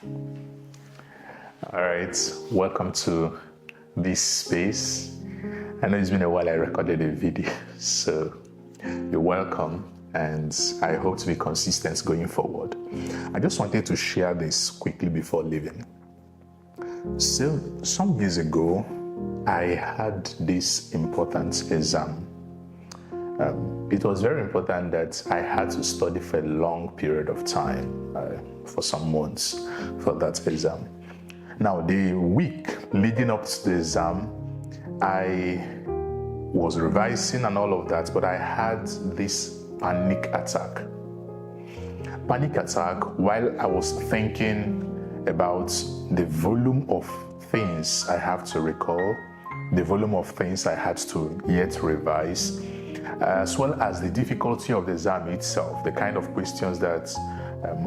All right, welcome to this space. I know it's been a while I recorded a video, so you're welcome, and I hope to be consistent going forward. I just wanted to share this quickly before leaving. So, some years ago, I had this important exam. It was very important that I had to study for a long period of time, for some months, for that exam. Now, the week leading up to the exam, I was revising and all of that, but I had this panic attack. Panic attack while I was thinking about the volume of things I have to recall, the volume of things I had to yet revise, as well as the difficulty of the exam itself, the kind of questions that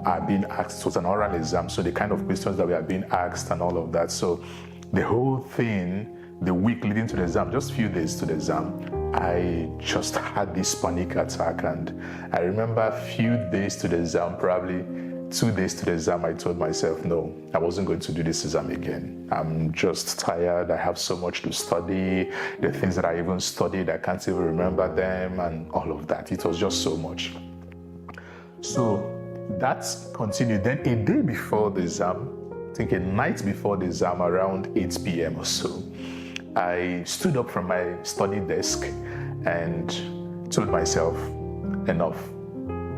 are being asked. It was an oral exam, so the kind of questions that were being asked and all of that. So the whole thing, the week leading to the exam, just a few days to the exam, I just had this panic attack. And I remember a few days to the exam, probably 2 days to the exam, I told myself, no, I wasn't going to do this exam again. I'm just tired. I have so much to study. The things that I even studied, I can't even remember them and all of that. It was just so much. So that continued. Then a day before the exam, I think a night before the exam, around 8 p.m. or so, I stood up from my study desk and told myself, enough.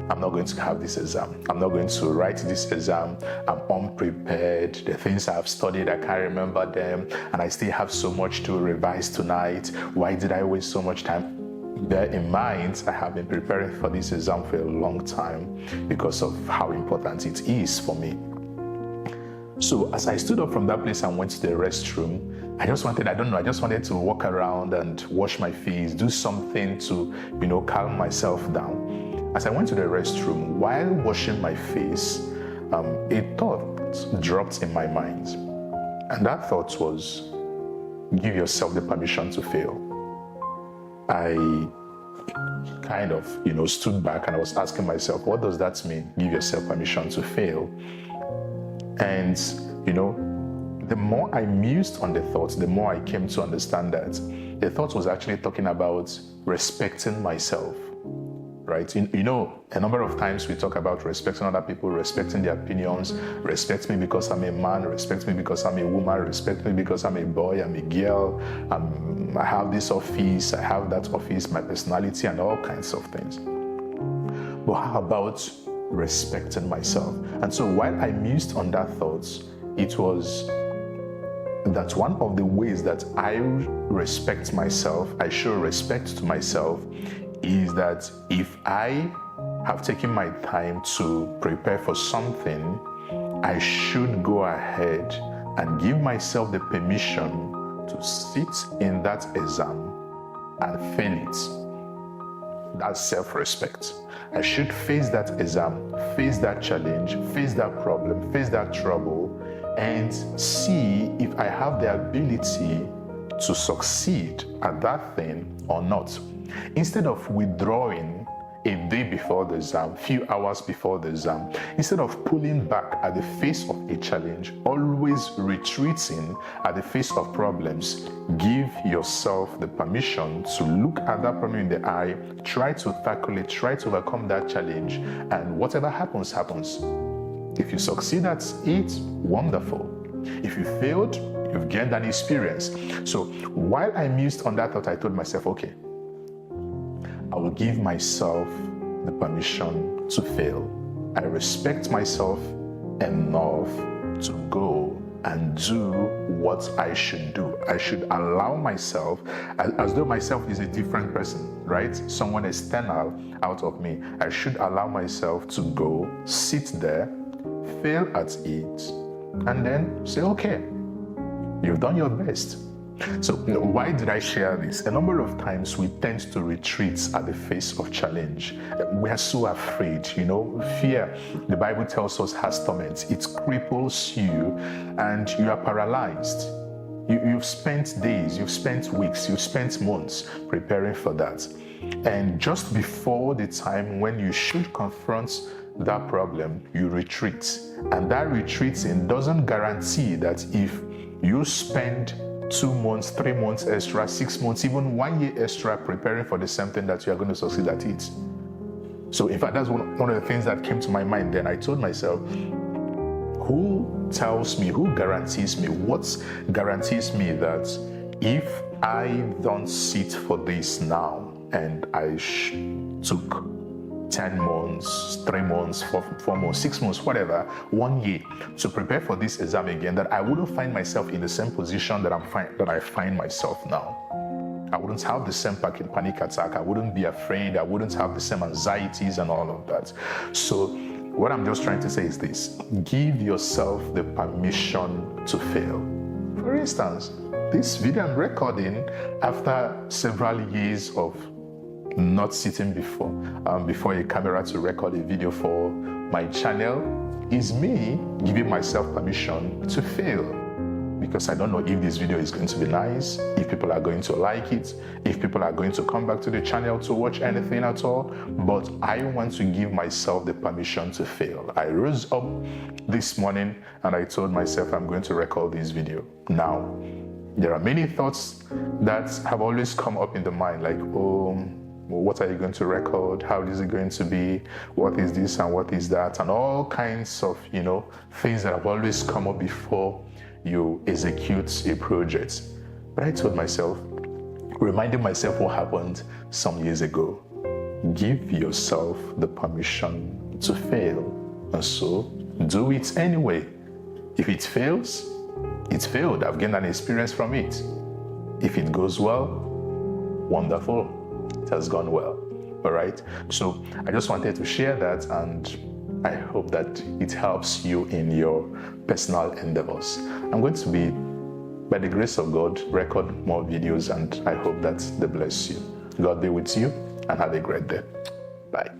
I'm not going to have this exam. I'm not going to write this exam. I'm unprepared. The things I've studied, I can't remember them. And I still have so much to revise tonight. Why did I waste so much time? Bear in mind, I have been preparing for this exam for a long time because of how important it is for me. So as I stood up from that place and went to the restroom, I just wanted to walk around and wash my face, do something to, calm myself down. As I went to the restroom, while washing my face, a thought dropped in my mind. And that thought was, give yourself the permission to fail. I kind of, stood back and I was asking myself, what does that mean? Give yourself permission to fail. And, the more I mused on the thought, the more I came to understand that the thought was actually talking about respecting myself. Right? A number of times we talk about respecting other people, respecting their opinions, respect me because I'm a man, respect me because I'm a woman, respect me because I'm a boy, I'm a girl, I have this office, I have that office, my personality and all kinds of things. But how about respecting myself? And so while I mused on that thought, it was that one of the ways that I respect myself, I show respect to myself, is that if I have taken my time to prepare for something, I should go ahead and give myself the permission to sit in that exam and fail it. That's self-respect. I should face that exam, face that challenge, face that problem, face that trouble, and see if I have the ability to succeed at that thing or not. Instead of withdrawing a day before the exam, few hours before the exam, instead of pulling back at the face of a challenge, always retreating at the face of problems, give yourself the permission to look at that problem in the eye, try to tackle it, try to overcome that challenge, and whatever happens, happens. If you succeed at it, wonderful. If you failed, you've gained an experience. So while I mused on that thought, I told myself, okay, I will give myself the permission to fail. I respect myself enough to go and do what I should do. I should allow myself, as though myself is a different person, right? Someone external out of me. I should allow myself to go, sit there, fail at it, and then say, okay, you've done your best. So why did I share this? A number of times we tend to retreat at the face of challenge. We are so afraid, fear, the Bible tells us, has torment. It cripples you and you are paralyzed. You've spent days, you've spent weeks, you've spent months preparing for that. And just before the time when you should confront that problem, you retreat. And that retreating doesn't guarantee that if you spend 2 months, 3 months extra, 6 months, even 1 year extra preparing for the same thing, that you are going to succeed at it. So in fact, that's one of the things that came to my mind then. I told myself, who tells me, who guarantees me, what guarantees me that if I don't sit for this now and I took 10 months, 3 months, 4 months, 6 months, whatever, 1 year to prepare for this exam again, that I wouldn't find myself in the same position that I find myself now. I wouldn't have the same panic attack. I wouldn't be afraid. I wouldn't have the same anxieties and all of that. So what I'm just trying to say is this: give yourself the permission to fail. For instance, this video I'm recording after several years of not sitting before a camera to record a video for my channel is me giving myself permission to fail. Because I don't know if this video is going to be nice, if people are going to like it, if people are going to come back to the channel to watch anything at all, but I want to give myself the permission to fail. I rose up this morning and I told myself I'm going to record this video. Now, there are many thoughts that have always come up in the mind, like, oh, what are you going to record? How is it going to be? What is this and what is that? And all kinds of, things that have always come up before you execute a project. But I told myself, reminding myself what happened some years ago, give yourself the permission to fail. And so do it anyway. If it fails, it failed. I've gained an experience from it. If it goes well, wonderful. It has gone well. All right. So I just wanted to share that, and I hope that it helps you in your personal endeavors. I'm going to be, by the grace of God, record more videos, and I hope that they bless you. God be with you, and have a great day. Bye.